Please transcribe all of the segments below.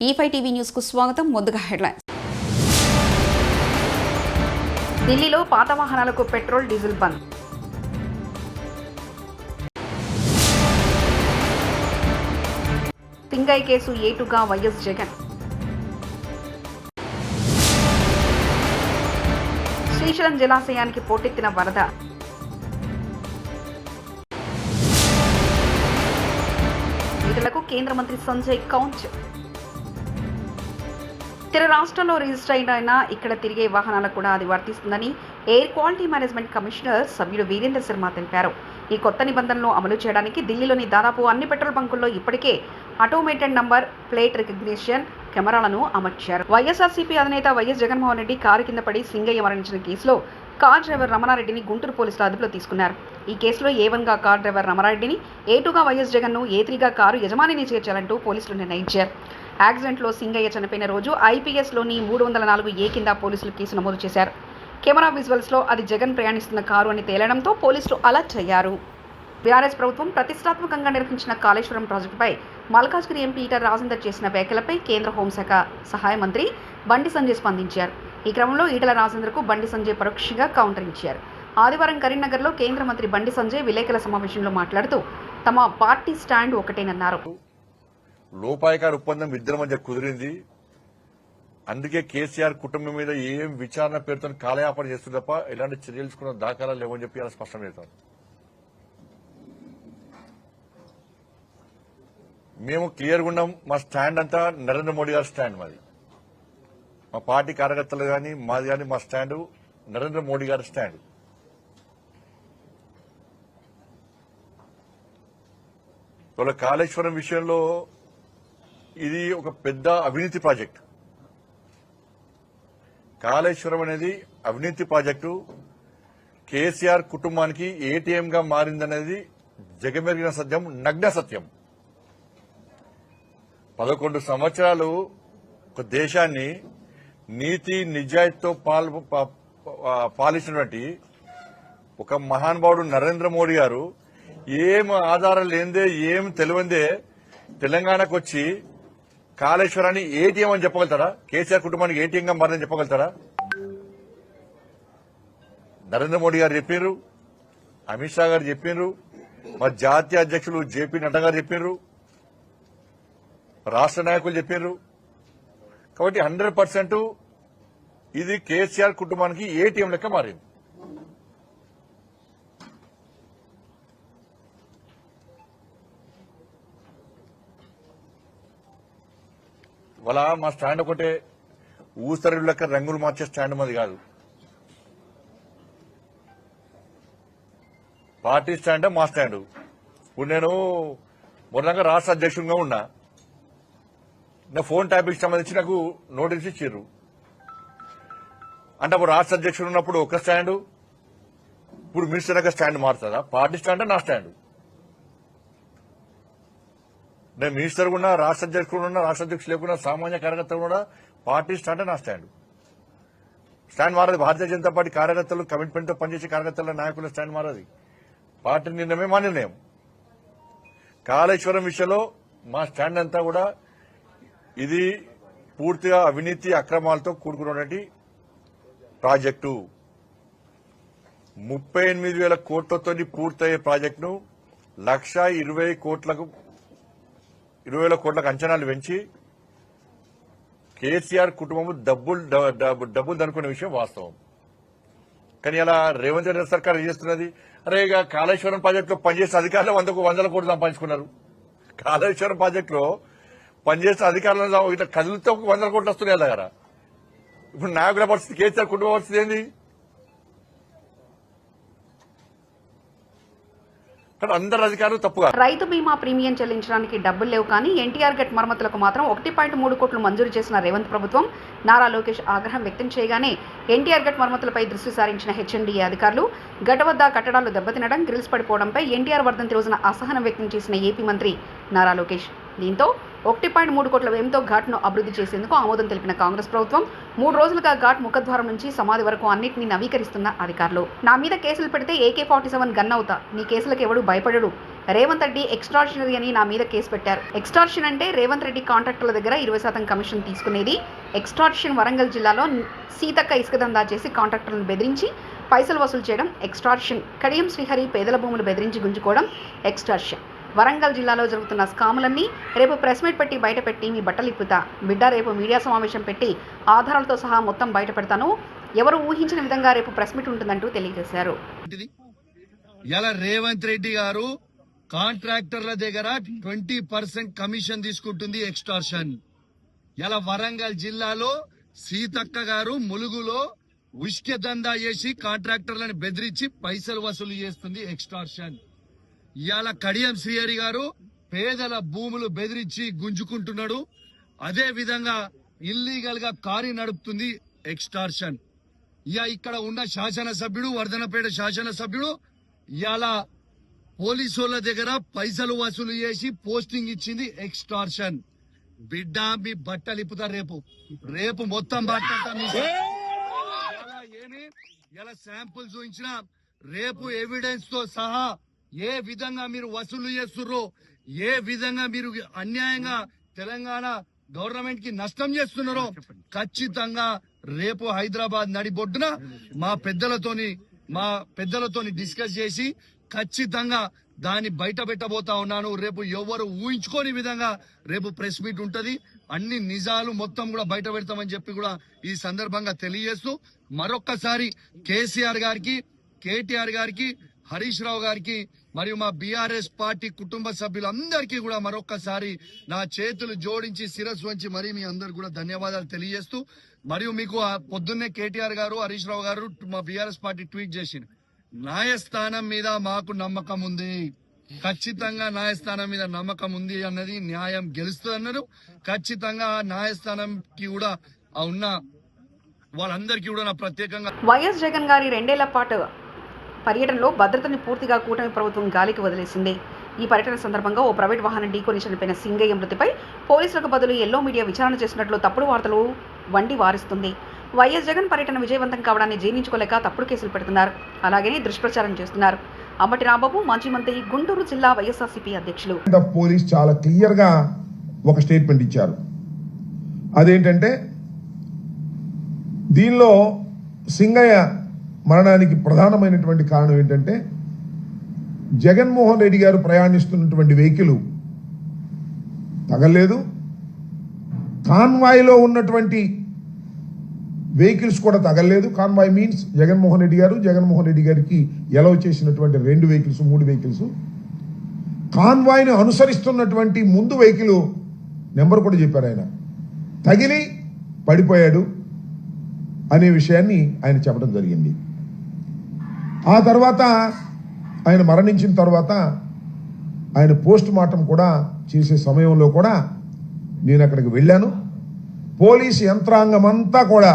E5 TV news కు స్వాగతం. ముందుగా హెడ్లైన్స్. ఢిల్లీలో పాత వాహనాలకు పెట్రోల్ డీజిల్ బంద్. సింగై కేసు ఏటుగా వైఎస్ జగన్. శ్రీశైలం జలాశయానికి పోటెత్తిన వరద. వీరులకు కేంద్ర మంత్రి సంజయ్ కౌంచ్. ఇతర రాష్ట్రాల్లో రిజిస్టర్ అయిన ఇక్కడ తిరిగే వాహనాలకు కూడా అది వర్తిస్తుందని ఎయిర్ క్వాలిటీ మేనేజ్మెంట్ కమిషనర్ సభ్యుడు వీరేంద్ర శర్మ తెలిపారు. ఈ కొత్త నిబంధనలు అమలు చేయడానికి ఢిల్లీలోని దాదాపు అన్ని పెట్రోల్ బంకుల్లో ఇప్పటికే ఆటోమేటెడ్ నంబర్ ప్లేట్ రికగ్నిషన్ కెమెరాలను అమర్చారు. వైఎస్ఆర్సీపీ అధినేత వైఎస్ జగన్మోహన్ రెడ్డి కారు కింద పడి సింగయ్య మరణించిన కేసులో కార్ డ్రైవర్ రమణారెడ్డిని గుంటూరు పోలీసులు అదుపులో తీసుకున్నారు. ఈ కేసులో A1గా కార్ డ్రైవర్ రమణారెడ్డిని, A2గా వైఎస్ జగన్ను, A3గా కారు యజమానిని చేర్చాలంటూ పోలీసులు నిర్ణయించారు. యాక్సిడెంట్లో సింగయ్య చనిపోయిన రోజు IPSలోని 304A కింద పోలీసులు కేసు నమోదు చేశారు. కెమెరా విజువల్స్లో అది జగన్ ప్రయాణిస్తున్న కారు అని తేలడంతో పోలీసులు అలర్ట్ అయ్యారు. బీఆర్ఎస్ ప్రభుత్వం ప్రతిష్టాత్మకంగా నిర్వహించిన కాళేశ్వరం ప్రాజెక్టుపై మల్కాజ్గిరి ఎంపీ ఈటల రాజేందర్ చేసిన వ్యాఖ్యలపై కేంద్ర హోంశాఖ సహాయ మంత్రి బండి సంజయ్ స్పందించారు. ఈ క్రమంలో ఈటల రాజేందర్కు బండి సంజయ్ పరోక్షంగా కౌంటర్ ఇచ్చారు. ఆదివారం కరీంనగర్లో కేంద్ర మంత్రి బండి సంజయ్ విలేకరుల సమావేశంలో మాట్లాడుతూ తమ పార్టీ స్టాండ్ ఒకటేనన్నారు. లోపాయకార ఒప్పందం ఇద్దరి మధ్య కుదిరింది. అందుకే కేసీఆర్ కుటుంబం మీద ఏం విచారణ పేరుతో కాలయాపన చేస్తుంది తప్ప ఎలాంటి చర్యలు తీసుకున్న దాఖలాలు లేవని చెప్పి అలా స్పష్టం చేస్తాం. మేము క్లియర్గా ఉన్నాం. మా స్టాండ్ అంతా నరేంద్ర మోడీ గారి స్టాండ్. మాది, మా పార్టీ కార్యకర్తలు కానీ మాది కానీ మా స్టాండ్ నరేంద్ర మోడీ గారి స్టాండ్. వాళ్ళ కాళేశ్వరం విషయంలో ఇది ఒక పెద్ద అవినీతి ప్రాజెక్టు. కాళేశ్వరం అనేది అవినీతి ప్రాజెక్టు. కేసీఆర్ కుటుంబానికి ATMగా మారిందనేది జగమెరిగిన సత్యం, నగ్న సత్యం. 11 సంవత్సరాలు ఒక దేశాన్ని నీతి నిజాయితీతో పాలించినటువంటి ఒక మహానుభావుడు నరేంద్ర మోడీ గారు ఏం ఆధారం లేనిదే ఏం తెలియందే తెలంగాణకు వచ్చి కాళేశ్వరాన్ని ATM అని చెప్పగలుగుతారా? కేసీఆర్ కుటుంబానికి ATMగా మారని చెప్పగలుగుతారా? నరేంద్ర మోడీ గారు చెప్పినారు, అమిత్ షా గారు చెప్పినారు, మా జాతీయ అధ్యక్షులు JP నడ్డా గారు చెప్పినారు, రాష్ట్ర నాయకులు చెప్పినారు. కాబట్టి 100% ఇది కేసీఆర్ కుటుంబానికి ATM లెక్క మారింది. వాళ్ళ మా స్టాండ్ ఒకటే, ఊసరి లెక్క రంగులు మార్చే స్టాండ్ మాది కాదు. పార్టీ స్టాండ్ మా స్టాండ్. ఇప్పుడు నేను మొదలంగా రాష్ట్ర అధ్యక్షుడిగా ఉన్నా. నా ఫోన్ ట్యాపింగ్ సంబంధించి నాకు నోటీస్ ఇచ్చారు. అంటే అప్పుడు రాష్ట్ర అధ్యక్షుడు ఉన్నప్పుడు ఒక స్టాండ్, ఇప్పుడు మినిస్టర్ దగ్గర స్టాండ్ మారుతుందా? పార్టీ స్టాండ్ నా స్టాండ్. నేను మినిస్టర్ ఉన్నా, రాష్ట్ర అధ్యక్షుడు ఉన్నా, రాష్ట్ర అధ్యక్షులు లేకున్నా, సామాన్య కార్యకర్తలు కూడా పార్టీ స్టాండ్ నా స్టాండ్. స్టాండ్ మారదు. భారతీయ జనతా పార్టీ కార్యకర్తలు, కమిట్మెంట్తో పనిచేసే కార్యకర్తల నాయకుల స్టాండ్ మారది. పార్టీ నిర్ణయమే మా నిర్ణయం. కాళేశ్వరం విషయంలో మా స్టాండ్ అంతా కూడా ఇది పూర్తిగా అవినీతి అక్రమాలతో కూడుకున్నటువంటి ప్రాజెక్టు. 38,000 కోట్లతో పూర్తయ్యే ప్రాజెక్టును 1,20,000 కోట్లకు అంచనాలు పెంచి కేసీఆర్ కుటుంబం డబ్బులు దనుకునే విషయం వాస్తవం. కానీ అలా రేవంత్ రెడ్డి సర్కార్ ఏం చేస్తున్నది? అరే ఇక కాళేశ్వరం ప్రాజెక్టులో పనిచేసిన అధికారులు 100 కోట్లు సంపాదించుకున్నారు. కాళేశ్వరం ప్రాజెక్టులో పనిచేసిన అధికారులను ఇట్లా కదిలితో 100 కోట్లు వస్తున్నాయి దగ్గర. ఇప్పుడు నాయకుల పరిస్థితి, కేసీఆర్ కుటుంబ పరిస్థితి ఏంది? అందరు అధికారులు తప్పుగా. రైతు బీమా ప్రీమియం చెల్లించడానికి డబ్బులు లేవు కానీ NTR గట్ మరమ్మతులకు మాత్రం 1.3 కోట్లు మంజూరు చేసిన రేవంత్ ప్రభుత్వం. నారా లోకేష్ ఆగ్రహం వ్యక్తం చేయగానే NTR గట్ మరమ్మతులపై దృష్టి సారించిన HMDA అధికారులు గట్ట వద్ద కట్టడాలు దెబ్బతినడం, గ్రిల్స్ పడిపోవడంపై NTR వర్ధంతి రోజున అసహనం వ్యక్తం చేసిన ఏపీ మంత్రి నారా లోకేష్. దీంతో 1.3 కోట్ల వ్యయంతో ఘాట్ను అభివృద్ధి చేసేందుకు ఆమోదం తెలిపిన కాంగ్రెస్ ప్రభుత్వం 3 రోజులుగా ఘాట్ ముఖద్వారం నుంచి సమాధి వరకు అన్నింటినీ నవీకరిస్తున్న అధికారులు. నా మీద కేసులు పెడితే AK-47 గన్ అవుతా, నీ కేసులకు ఎవడు భయపడడు, రేవంత్ రెడ్డి ఎక్స్టార్షనరీ అని నా మీద కేసు పెట్టారు. ఎక్స్టార్షన్ అంటే రేవంత్ రెడ్డి కాంట్రాక్టర్ల దగ్గర 20% కమిషన్ తీసుకునేది. ఎక్స్టార్షన్ వరంగల్ జిల్లాలో సీతక్క ఇసుక దందా చేసి కాంట్రాక్టర్లను బెదిరించి పైసలు వసూలు చేయడం ఎక్స్టార్షన్. కడియం శ్రీహరి పేదల భూములు బెదిరించి గుంజుకోవడం ఎక్స్టార్షన్. వరంగల్ జిల్లాలో జరుగుతున్న స్కాములన్నీ రేపు ప్రెస్ మీట్ పెట్టి బయట పెట్టి మీ బట్టలు ఇప్పుతా బిడ్డ. రేపు మీడియా సమావేశం పెట్టి ఆధారాలతో సహా మొత్తం బయట పెడతాను. ఎవరు ఊహించిన విధంగా రేపు ప్రెస్ మీట్ ఉంటుందంటూ తెలియజేశారు. ఇలా రేవంత్ రెడ్డి గారు కాంట్రాక్టర్ల దగ్గర 20% కమిషన్ తీసుకుంటుంది ఎక్స్టార్షన్. ఇలా వరంగల్ జిల్లాలో సీతక్క గారు ములుగులో ఉష్క దందా చేసి కాంట్రాక్టర్లను బెదిరించి పైసలు వసూలు చేస్తుంది ఎక్స్టార్షన్. ఇవాళ కడియం శ్రీహరి గారు పేదల భూములు బెదిరించి గుంజుకుంటున్నాడు. అదే విధంగా ఇల్లీగల్ గా కారు నడుపుతుంది ఎక్స్టార్షన్. ఇక ఇక్కడ ఉన్న శాసనసభ్యుడు వర్ధనపేట శాసనసభ్యుడు ఇవాళ పోలీసుల దగ్గర పైసలు వసూలు చేసి పోస్టింగ్ ఇచ్చింది ఎక్స్టార్షన్. బిడ్డ మీ బట్టలు ఇప్పుతారు రేపు మొత్తం బట్టలు ఇలా శాంపుల్ చూపించిన రేపు ఎవిడెన్స్ తో సహా ఏ విధంగా మీరు వసూలు చేస్తుర్రో, ఏ విధంగా మీరు అన్యాయంగా తెలంగాణ గవర్నమెంట్ కి నష్టం చేస్తున్నారో ఖచ్చితంగా రేపు హైదరాబాద్ నడిబొడ్డున మా పెద్దలతోని డిస్కస్ చేసి ఖచ్చితంగా దాన్ని బయట పెట్టబోతా ఉన్నాను. రేపు ఎవరు ఊహించుకోని విధంగా రేపు ప్రెస్ మీట్ ఉంటది. అన్ని నిజాలు మొత్తం కూడా బయట పెడతామని చెప్పి కూడా ఈ సందర్భంగా తెలియజేస్తూ మరొక్కసారి కేసీఆర్ గారికి, కేటీఆర్ గారికి, హరీష్ రావు గారికి మరియు మా బీఆర్ఎస్ పార్టీ కుటుంబ సభ్యులందరికీ కూడా మరొక్కసారి నా చేతులు జోడించి శిరస్సు వంచి మరీ మీ అందరు కూడా ధన్యవాదాలు తెలియజేస్తూ, మరియు మీకు పొద్దున్నే కేటీఆర్ గారు, హరీష్ రావు గారు మా బీఆర్ఎస్ పార్టీ ట్వీట్ చేసింది. న్యాయస్థానం మీద మాకు నమ్మకం ఉంది, ఖచ్చితంగా న్యాయస్థానం మీద నమ్మకం ఉంది అన్నది, న్యాయం గెలుస్తుంది అన్నారు. ఖచ్చితంగా న్యాయస్థానంకి కూడా ఉన్న వాళ్ళందరికీ కూడా నా ప్రత్యేకంగా వైఎస్ జగన్ గారి 2 ఏళ్ల పాటు పర్యటనలో భద్రతని పూర్తిగా కూటమి ప్రభుత్వం గాలికి వదిలేసింది. ఈ పర్యటన సందర్భంగా ఓ ప్రైవేట్ వాహనం ఢీకొని చనిపోయిన సింగయ్య మృతిపై పోలీసులకు బదులు ఎల్లో మీడియా విచారణ చేసినట్లు తప్పుడు వార్తలు వండి వారిస్తుంది. వైఎస్ జగన్ పర్యటన విజయవంతం కావడాన్ని జీర్ణించుకోలేక తప్పుడు కేసులు పెడుతున్నారు. అలాగే దుష్ప్రచారం చేస్తున్నారు. అంబటి రాంబాబు మాజీ మంత్రి, గుంటూరు జిల్లా వైఎస్ఆర్సీపీ అధ్యక్షులు. పోలీస్ చాలా క్లియర్ గా ఒక స్టేట్మెంట్ ఇచ్చారు. అదేంటంటే దీనిలో సింగయ్య మరణానికి ప్రధానమైనటువంటి కారణం ఏంటంటే జగన్మోహన్ రెడ్డి గారు ప్రయాణిస్తున్నటువంటి వెహికల్ తగలేదు, కాన్వాయ్లో ఉన్నటువంటి వెహికల్స్ కూడా తగలేదు. కాన్వాయ్ మీన్స్ జగన్మోహన్ రెడ్డి గారికి ఎలవ్ చేసినటువంటి 2 వెహికల్స్, 3 వెహికల్స్. కాన్వాయ్ను అనుసరిస్తున్నటువంటి ముందు వెహికల్ నెంబర్ కూడా చెప్పారు ఆయన, తగిలి పడిపోయాడు అనే విషయాన్ని ఆయన చెప్పడం జరిగింది. ఆ తర్వాత ఆయన మరణించిన తర్వాత ఆయన పోస్ట్ మార్టం కూడా చేసే సమయంలో కూడా నేను అక్కడికి వెళ్ళాను. పోలీసు యంత్రాంగం అంతా కూడా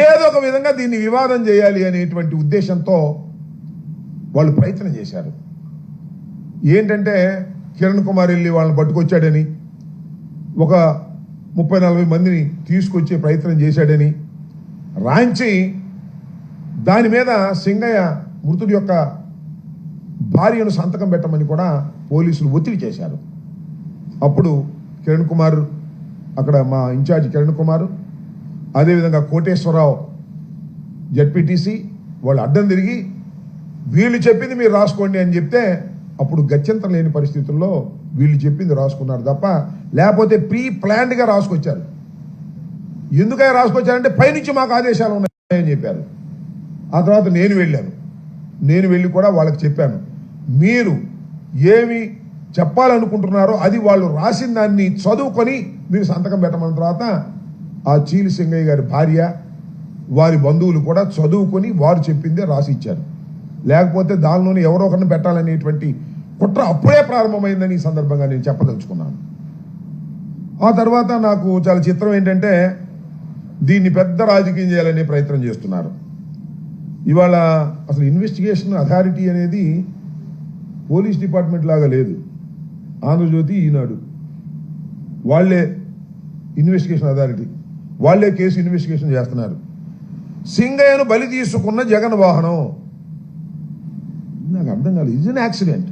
ఏదో ఒక విధంగా దీన్ని వివాదం చేయాలి అనేటువంటి ఉద్దేశంతో వాళ్ళు ప్రయత్నం చేశారు. ఏంటంటే కిరణ్ కుమార్ వెళ్ళి వాళ్ళని పట్టుకొచ్చాడని, ఒక 30-40 మందిని తీసుకొచ్చే ప్రయత్నం చేశాడని రాయించి దాని మీద సింగయ్య మృతుడి యొక్క భార్యను సంతకం పెట్టమని కూడా పోలీసులు ఒత్తిడి చేశారు. అప్పుడు కిరణ్ కుమార్, అక్కడ మా ఇన్ఛార్జ్ కిరణ్ కుమార్, అదేవిధంగా కోటేశ్వరరావు జడ్పీటీసీ వాళ్ళు అడ్డం తిరిగి వీళ్ళు చెప్పింది మీరు రాసుకోండి అని చెప్తే అప్పుడు గత్యంతరం లేని పరిస్థితుల్లో వీళ్ళు చెప్పింది రాసుకున్నారు తప్ప, లేకపోతే ప్రీ ప్లాన్డ్గా రాసుకొచ్చారు. ఎందుకని రాసుకొచ్చారంటే పైనుంచి మాకు ఆదేశాలు ఉన్నాయని చెప్పారు. ఆ తర్వాత నేను వెళ్ళి కూడా వాళ్ళకి చెప్పాను, మీరు ఏమి చెప్పాలనుకుంటున్నారో అది వాళ్ళు రాసిన దాన్ని చదువుకొని మీరు సంతకం పెట్టమన్న తర్వాత ఆ చీలి సింగయ్య గారి భార్య, వారి బంధువులు కూడా చదువుకొని వారు చెప్పిందే రాసి ఇచ్చారు. లేకపోతే దానిలోనే ఎవరో ఒకరిని పెట్టాలనేటువంటి కుట్ర అప్పుడే ప్రారంభమైందని ఈ సందర్భంగా నేను చెప్పదలుచుకున్నాను. ఆ తర్వాత నాకు చాలా చిత్రం ఏంటంటే దీన్ని పెద్ద రాజకీయం చేయాలనే ప్రయత్నం చేస్తున్నారు. ఇవాళ అసలు ఇన్వెస్టిగేషన్ అథారిటీ అనేది పోలీస్ డిపార్ట్మెంట్ లాగా లేదు. ఆంధ్రజ్యోతి, ఈనాడు వాళ్లే ఇన్వెస్టిగేషన్ అథారిటీ, వాళ్లే కేసు ఇన్వెస్టిగేషన్ చేస్తున్నారు. సింగయ్యను బలి తీసుకున్న జగన్ వాహనం నాకు అర్థం కాలేదు. Is an accident.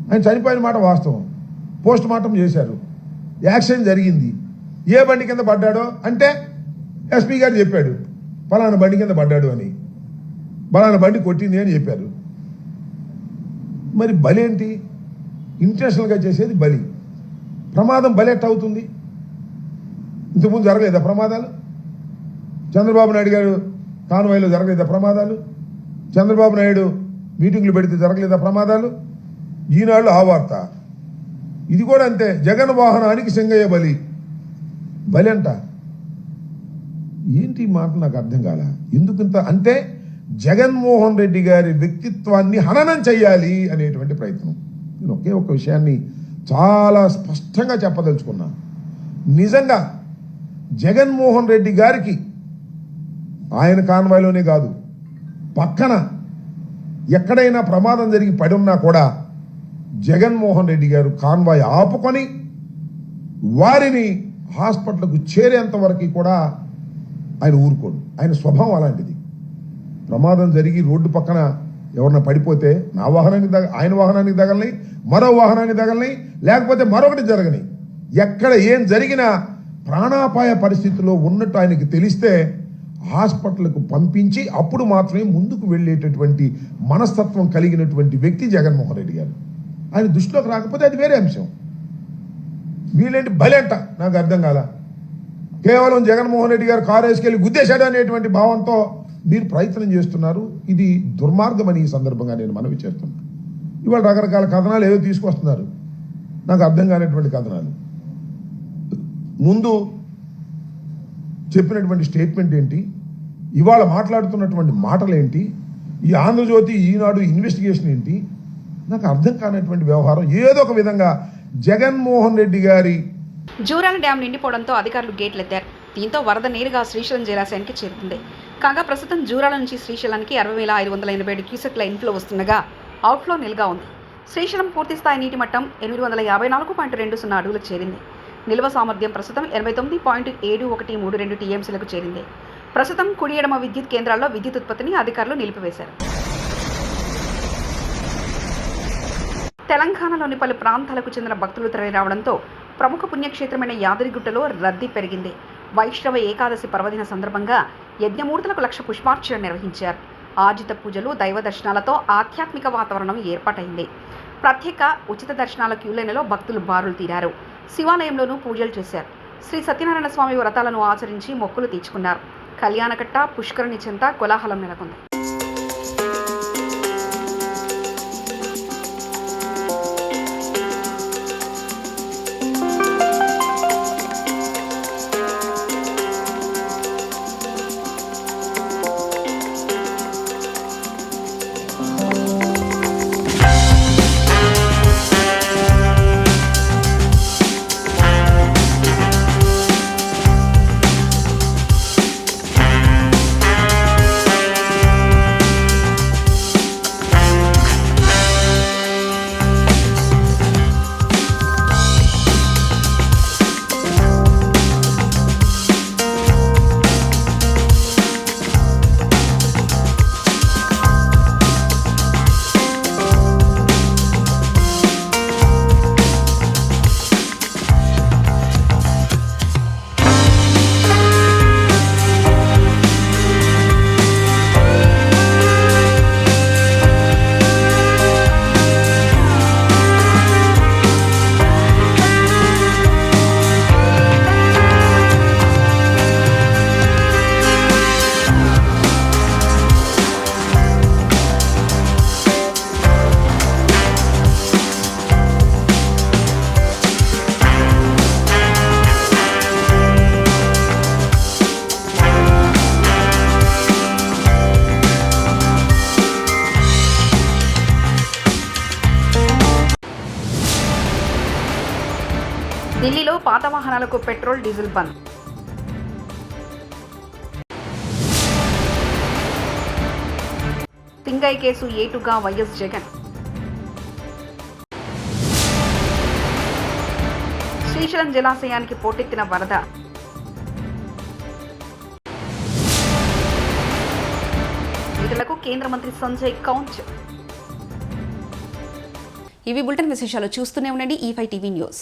ఆయన చనిపోయిన మాట వాస్తవం. పోస్ట్ మార్టం చేశారు, యాక్సిడెంట్ జరిగింది. ఏ బండి కింద పడ్డాడో అంటే ఎస్పీ గారు చెప్పాడు పలానా బండి కింద పడ్డాడు అని, పలానా బండి కొట్టింది అని చెప్పారు. మరి బలి ఏంటి? ఇంటెన్షనల్గా చేసేది బలి. ప్రమాదం బలి ఎట్ట అవుతుంది? ఇంతకుముందు జరగలేదా ప్రమాదాలు? చంద్రబాబు నాయుడు గారు కాన్వాయ్లో జరగలేదా ప్రమాదాలు? చంద్రబాబు నాయుడు మీటింగ్లు పెడితే జరగలేదా ప్రమాదాలు? ఈనాళ్ళు ఆ వార్త. ఇది కూడా అంతే. జగన్ వాహనానికి సింగయ్య బలి. బలి అంట. ఏంటి ఈ మాట నాకు అర్థం కాల. ఎందుకంత అంటే జగన్మోహన్ రెడ్డి గారి వ్యక్తిత్వాన్ని హననం చెయ్యాలి అనేటువంటి ప్రయత్నం. నేను ఒకే ఒక విషయాన్ని చాలా స్పష్టంగా చెప్పదలుచుకున్నా. నిజంగా జగన్మోహన్ రెడ్డి గారికి ఆయన కాన్వాయ్లోనే కాదు, పక్కన ఎక్కడైనా ప్రమాదం జరిగి పడి ఉన్నా కూడా జగన్మోహన్ రెడ్డి గారు కాన్వాయ్ ఆపుకొని వారిని హాస్పిటల్కు చేరేంత వరకు కూడా ఆయన ఊరుకోడు. ఆయన స్వభావం అలాంటిది. ప్రమాదం జరిగి రోడ్డు పక్కన ఎవరన్నా పడిపోతే నా వాహనానికి ఆయన వాహనానికి తగలని, మరో వాహనానికి తగలని, లేకపోతే మరొకటి జరగని, ఎక్కడ ఏం జరిగినా ప్రాణాపాయ పరిస్థితిలో ఉన్నట్టు ఆయనకి తెలిస్తే హాస్పిటల్కు పంపించి అప్పుడు మాత్రమే ముందుకు వెళ్ళేటటువంటి మనస్తత్వం కలిగినటువంటి వ్యక్తి జగన్మోహన్ రెడ్డి గారు. ఆయన దృష్టిలోకి రాకపోతే అది వేరే అంశం. వీళ్ళేంటి బలి అంట నాకు అర్థం కాల. కేవలం జగన్మోహన్ రెడ్డి గారు కారు వేసుకెళ్ళి గుద్దేశాడు అనేటువంటి భావంతో మీరు ప్రయత్నం చేస్తున్నారు. ఇది దుర్మార్గమని ఈ సందర్భంగా నేను మనవి చేస్తున్నాను. ఇవాళ రకరకాల కథనాలు ఏదో తీసుకొస్తున్నారు, నాకు అర్థం కానిటువంటి కథనాలు. ముందు చెప్పినటువంటి స్టేట్మెంట్ ఏంటి, ఇవాళ మాట్లాడుతున్నటువంటి మాటలు ఏంటి, ఈ ఆంధ్రజ్యోతి ఈనాడు ఇన్వెస్టిగేషన్ ఏంటి, నాకు అర్థం కానటువంటి వ్యవహారం. ఏదో ఒక విధంగా జగన్మోహన్ రెడ్డి గారి జూరాల డ్యాం నిండిపోవడంతో అధికారులు గేట్లు ఎత్తారు. దీంతో వరద నేరుగా శ్రీశైలం జలాశయానికి చేరుతుంది. కాగా ప్రస్తుతం జూరాల నుంచి శ్రీశైలానికి 60,587 క్యూసెక్ల ఇన్ఫ్లో వస్తుండగా అవుట్ఫ్లో నిల్గా ఉంది. శ్రీశైలం పూర్తిస్థాయి నీటి మట్టం 854.20 అడుగులకు చేరింది. నిల్వ సామర్థ్యం ప్రస్తుతం 89.7132 టీఎంసీలకు చేరింది. ప్రస్తుతం కుడి ఎడమ విద్యుత్ కేంద్రాల్లో విద్యుత్ ఉత్పత్తిని అధికారులు నిలిపివేశారు. తెలంగాణలోని పలు ప్రాంతాలకు చెందిన భక్తులు తరలిరావడంతో ప్రముఖ పుణ్యక్షేత్రమైన యాదగిరిగుట్టలో రద్దీ పెరిగింది. వైష్ణవ ఏకాదశి పర్వదిన సందర్భంగా యజ్ఞమూర్తులకు 1,00,000 పుష్పార్చన నిర్వహించారు. ఆజిత పూజలు, దైవ దర్శనాలతో ఆధ్యాత్మిక వాతావరణం ఏర్పాటైంది. ప్రత్యేక ఉచిత దర్శనాల క్యూలైన్లలో భక్తులు బారులు తీరారు. శివాలయంలోనూ పూజలు చేశారు. శ్రీ సత్యనారాయణ స్వామి వ్రతాలను ఆచరించి మొక్కులు తీర్చుకున్నారు. కళ్యాణకట్ట, పుష్కరిణి చెంత కోలాహలం నెలకొంది. ఢిల్లీలో పాత వాహనాలకు petrol, diesel bandh. Singayya case ఏటుగా వైఎస్ జగన్. శ్రీశైలం జలాశయానికి పోటెత్తిన వరద. నిధులకు కేంద్ర మంత్రి సంజయ్ కౌంట్. ఇవి బులెటిన్ విశేషాలు. చూస్తూనే ఉండండి E5 టీవీ న్యూస్.